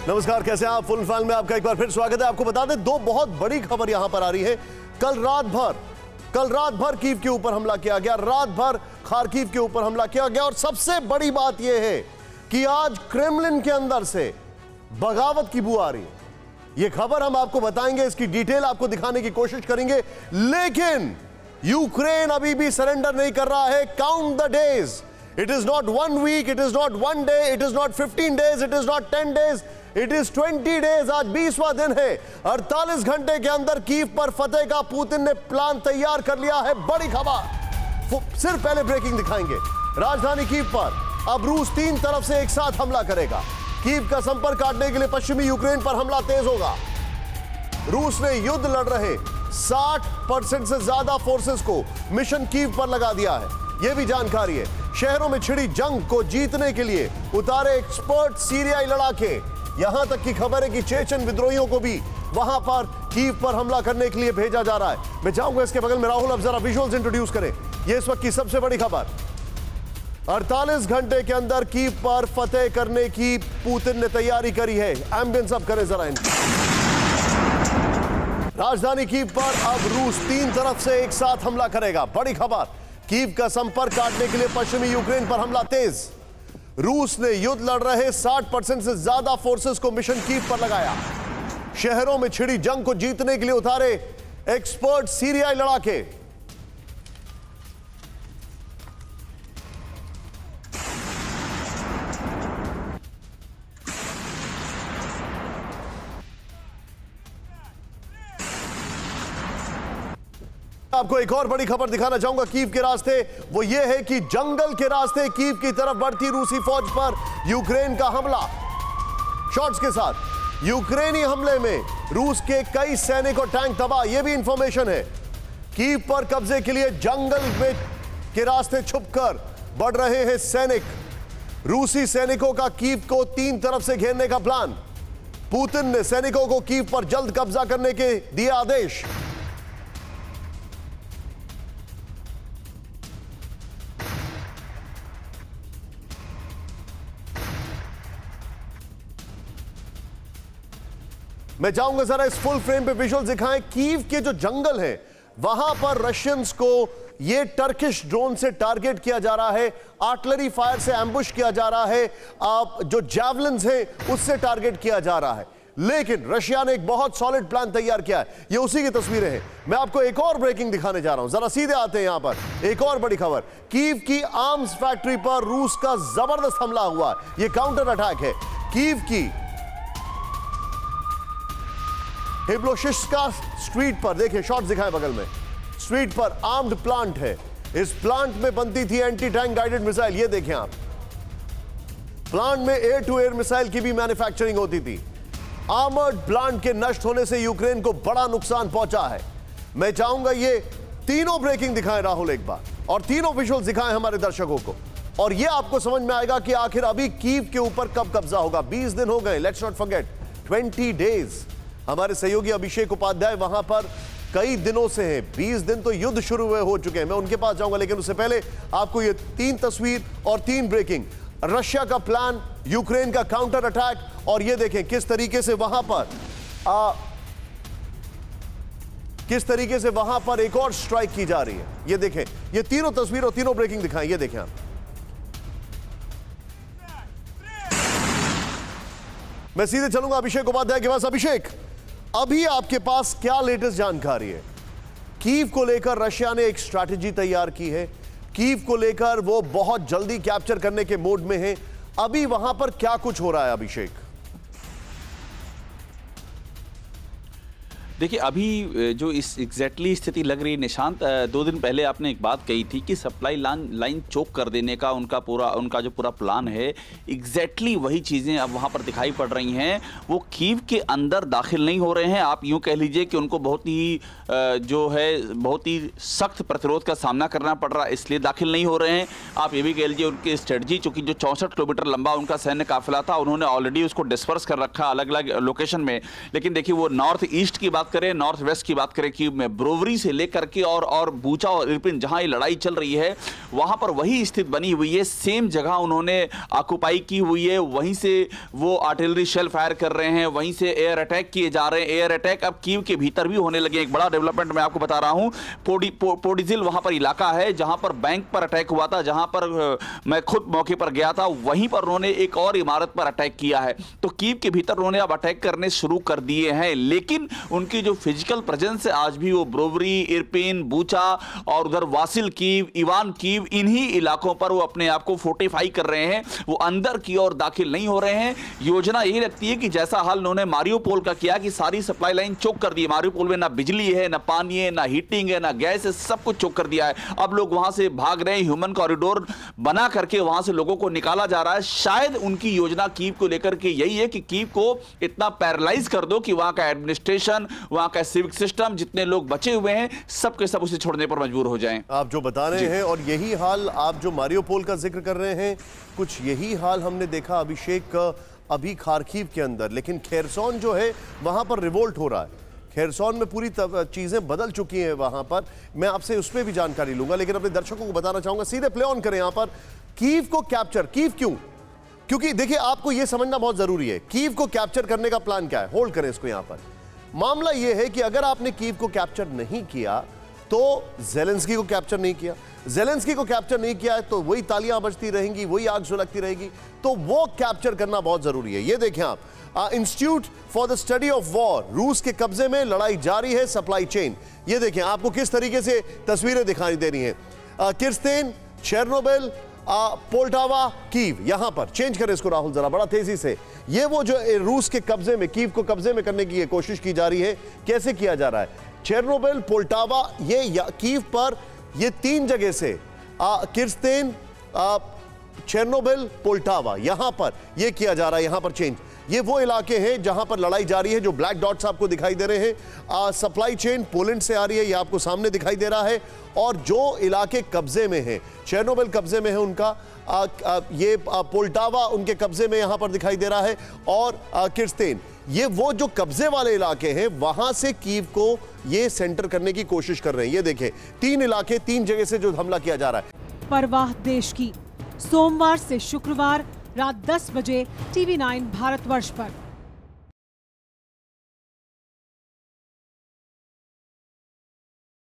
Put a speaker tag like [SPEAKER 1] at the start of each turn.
[SPEAKER 1] नमस्कार, कैसे हैं आप? फुल फैल में आपका एक बार फिर स्वागत है। आपको बता दें, दो बहुत बड़ी खबर यहां पर आ रही है। कल रात भर कीव के ऊपर हमला किया गया, रात भर खार्किव के ऊपर हमला किया गया, और सबसे बड़ी बात यह है कि आज क्रेमलिन के अंदर से बगावत की बू आ रही है। यह खबर हम आपको बताएंगे, इसकी डिटेल आपको दिखाने की कोशिश करेंगे, लेकिन यूक्रेन अभी भी सरेंडर नहीं कर रहा है। Count the days, it is not 1 week, it is not 1 day, it is not 15 days, it is not 10 days, it is 20 days. आज 20वां दिन है। 48 घंटे के अंदर कीव पर फतेह का पुतिन ने प्लान तैयार कर लिया है। बड़ी खबर, सिर्फ पहले ब्रेकिंग दिखाएंगे। राजधानी कीव पर अब रूस 3 तरफ से एक साथ हमला करेगा। कीव का संपर्क काटने के लिए पश्चिमी यूक्रेन पर हमला तेज होगा। रूस ने युद्ध लड़ रहे 60% से ज्यादा फोर्सेस को मिशन कीव पर लगा दिया है, यह भी जानकारी है। शहरों में छिड़ी जंग को जीतने के लिए उतारे एक्सपर्ट सीरियाई लड़ाके। यहां तक की खबर है कि चेचन विद्रोहियों को भी वहां पर कीव पर हमला करने के लिए भेजा जा रहा है। मैं चाहूंगा इसके बगल में राहुल अब जरा विजुअल्स इंट्रोड्यूस करें। यह इस वक्त की सबसे बड़ी खबर। 48 घंटे के अंदर कीव पर फतेह करने की पुतिन ने तैयारी करी है। एम्बियंस अब करें जरा इनकी। राजधानी कीव पर अब रूस 3 तरफ से एक साथ हमला करेगा। बड़ी खबर, कीव का संपर्क काटने के लिए पश्चिमी यूक्रेन पर हमला तेज। रूस ने युद्ध लड़ रहे 60% से ज्यादा फोर्सेस को मिशन कीव पर लगाया। शहरों में छिड़ी जंग को जीतने के लिए उतारे एक्सपर्ट सीरियाई लड़ाके। आपको एक और बड़ी खबर दिखाना चाहूंगा कीव के रास्ते। वो ये है कि जंगल के रास्ते कीव की तरफ बढ़ती रूसी फौज पर यूक्रेन का हमला। शॉट्स के साथ यूक्रेनी हमले में रूस के कई सैनिक और टैंक तबाह, यह भी इंफॉर्मेशन है। कीव पर कब्जे के लिए जंगल में के रास्ते छुपकर बढ़ रहे हैं सैनिक। रूसी सैनिकों का कीव को 3 तरफ से घेरने का प्लान। पुतिन ने सैनिकों को कीव पर जल्द कब्जा करने के दिए आदेश। मैं चाहूंगा जरा इस फुल फ्रेम पे विजुअल्स दिखाएं। कीव के जो जंगल है वहां पर रशियंस को ये टर्किश ड्रोन से टारगेट किया जा रहा है, आर्टिलरी फायर से एम्बुश किया जा रहा है, जो जैवलिन्स हैं उससे टारगेट किया जा रहा है। लेकिन रशिया ने एक बहुत सॉलिड प्लान तैयार किया है। ये उसी की तस्वीरें हैं। मैं आपको एक और ब्रेकिंग दिखाने जा रहा हूं, जरा सीधे आते हैं यहां पर। एक और बड़ी खबर, कीव की आर्म्स फैक्ट्री पर रूस का जबरदस्त हमला हुआ है। यह काउंटर अटैक है। कीव की हिब्लोशिस्का स्ट्रीट पर देखिए, शॉट्स दिखाएं बगल में। स्ट्रीट पर आर्म्ड प्लांट है। इस प्लांट में बनती थी एंटी टैंक गाइडेड मिसाइल। ये देखें आप, प्लांट में एयर टू एयर मिसाइल की भी मैन्युफैक्चरिंग होती थी। आर्मर्ड प्लांट के नष्ट होने से यूक्रेन को बड़ा नुकसान पहुंचा है। मैं चाहूंगा ये तीनों ब्रेकिंग दिखाएं राहुल एक बार, और तीनों विजुअल्स दिखाएं हमारे दर्शकों को, और यह आपको समझ में आएगा कि आखिर अभी कीव के ऊपर कब कब्जा होगा। 20 दिन हो गए, लेट्स नॉट फॉरगेट 20 डेज। हमारे सहयोगी अभिषेक उपाध्याय वहां पर कई दिनों से हैं। 20 दिन तो युद्ध शुरू हुए हो चुके हैं। मैं उनके पास जाऊंगा, लेकिन उससे पहले आपको ये 3 तस्वीर और 3 ब्रेकिंग। रशिया का प्लान, यूक्रेन का काउंटर अटैक, और ये देखें किस तरीके से वहां पर एक और स्ट्राइक की जा रही है। ये देखें, ये तीनों तस्वीर और तीनों ब्रेकिंग दिखाएं। ये देखें आप, मैं सीधे चलूंगा अभिषेक उपाध्याय के पास। अभिषेक, अभी आपके पास क्या लेटेस्ट जानकारी है? कीव को लेकर रशिया ने एक स्ट्रैटेजी तैयार की है। कीव को लेकर वो बहुत जल्दी कैप्चर करने के मोड में है। अभी वहां पर क्या कुछ हो रहा है अभिषेक?
[SPEAKER 2] देखिए, अभी जो इस एग्जैक्टली स्थिति लग रही है निशांत, 2 दिन पहले आपने एक बात कही थी कि सप्लाई लाइन चोक कर देने का उनका जो पूरा प्लान है, एग्जैक्टली वही चीज़ें अब वहाँ पर दिखाई पड़ रही हैं। वो कीव के अंदर दाखिल नहीं हो रहे हैं। आप यूँ कह लीजिए कि उनको बहुत ही सख्त प्रतिरोध का सामना करना पड़ रहा है, इसलिए दाखिल नहीं हो रहे हैं। आप ये भी कह लीजिए उनकी स्ट्रेटजी, चूँकि जो 64 किलोमीटर लंबा उनका सैन्य काफिला था, उन्होंने ऑलरेडी उसको डिस्पर्स कर रखा अलग अलग लोकेशन में। लेकिन देखिए, वो नॉर्थ ईस्ट की बात बात करें, नॉर्थ वेस्ट की बात करें कीव में, ब्रोवरी से लेकर के और बूचा और इरपिन जहां ये लड़ाई चल रही है वहां पर वही स्थिति बनी हुई है। सेम जगह उन्होंने ऑक्युपाई की हुई है, वहीं से वो आर्टिलरी शेल फायर कर रहे हैं, वहीं से एयर अटैक किए जा रहे हैं। एयर अटैक अब कीव के भीतर भी होने लगे। एक बड़ा डेवलपमेंट मैं आपको बता रहा हूं, पोडिजिल वहां पर इलाका है जहां पर बैंक पर अटैक हुआ था, जहां पर मैं खुद मौके पर गया था, वहीं पर उन्होंने एक और इमारत पर अटैक किया है। तो कीव के भीतर उन्होंने अब अटैक करने शुरू कर दिए हैं, लेकिन उनकी जो फिजिकल प्रेजेंस है आज भी वो ब्रोवरी, इरपिन, बूचा और उधर वासिल कीव, इवान कीव, इन्हीं इलाकों पर वो अपने आप को फोर्टिफाई कर रहे हैं। वो अंदर की ओर दाखिल नहीं हो रहे हैं। योजना यही लगती है कि जैसा हाल उन्होंने मारियोपोल का किया कि सारी सप्लाई लाइन चोक कर दी। मारियोपोल में ना बिजली है, ना पानी है, ना हीटिंग है, ना गैस है, सब कुछ चोक कर दिया है। अब लोग वहां से भाग रहे हैं, ह्यूमन कॉरिडोर बना करके वहां से लोगों को निकाला जा रहा है। शायद उनकी योजना कीव को लेकर के यही है कि कीव को इतना पैरालाइज कर दो कि वहां का एडमिनिस्ट्रेशन, वहां का सिविक सिस्टम, जितने लोग बचे हुए हैं सब के सब उसे छोड़ने पर मजबूर हो जाएं।
[SPEAKER 1] आप जो बता रहे हैं, और यही हाल आप जो मारियोपोल का जिक्र कर रहे हैं, कुछ यही हाल हमने देखा अभिषेक अभी खार्किव के अंदर। लेकिन खेरसोन जो है वहां पर रिवोल्ट हो रहा है। खेरसोन में पूरी चीजें बदल चुकी हैं वहां पर। मैं आपसे उस पर भी जानकारी लूंगा, लेकिन अपने दर्शकों को बताना चाहूंगा, सीधे प्ले ऑन करें यहां पर। कीव को कैप्चर, कीव क्यों? क्योंकि देखिए आपको यह समझना बहुत जरूरी है, कीव को कैप्चर करने का प्लान क्या है। होल्ड करें इसको यहां पर। मामला यह है कि अगर आपने कीव को कैप्चर नहीं किया तो ज़ेलेंस्की को कैप्चर नहीं किया, ज़ेलेंस्की को कैप्चर नहीं किया है तो वही तालियां बजती रहेंगी, वही आग सुलगती रहेगी। तो वो कैप्चर करना बहुत जरूरी है। ये देखें आप, institute for the study of war, रूस के कब्जे में, लड़ाई जारी है, सप्लाई चेन। ये देखें आपको किस तरीके से तस्वीरें दिखाई दे रही हैं। किर्स्तेन, चेरनोबिल, पोल्टावा, कीव। यहां पर चेंज करें इसको राहुल जरा बड़ा तेजी से। ये वो जो रूस के कब्जे में, कीव को कब्जे में करने की कोशिश की जा रही है। कैसे किया जा रहा है? चेरनोबिल, पोल्टावा, ये कीव पर ये 3 जगह से, किर्स्तेन, चेरनोबिल, पोल्टावा, यहां पर ये किया जा रहा है। यहां पर चेंज, ये वो इलाके हैं जहां पर लड़ाई जारी है। जो ब्लैक डॉट्स आपको दिखाई दे रहे हैं, सप्लाई चेन पोलैंड से आ रही है, ये आपको सामने दिखाई दे रहा है। और जो इलाके कब्जे में हैं, चेरनोबिल कब्जे में है उनका, ये पोल्टावा उनके कब्जे में यहां पर दिखाई दे रहा है, और किर्स्तेन, ये वो जो कब्जे वाले इलाके हैं, वहां से कीव को ये सेंटर करने की कोशिश कर रहे हैं। ये देखें 3 इलाके, 3 जगह से जो हमला किया जा रहा है।
[SPEAKER 3] परवाह देश की, सोमवार से शुक्रवार रात 10 बजे TV9 भारतवर्ष पर।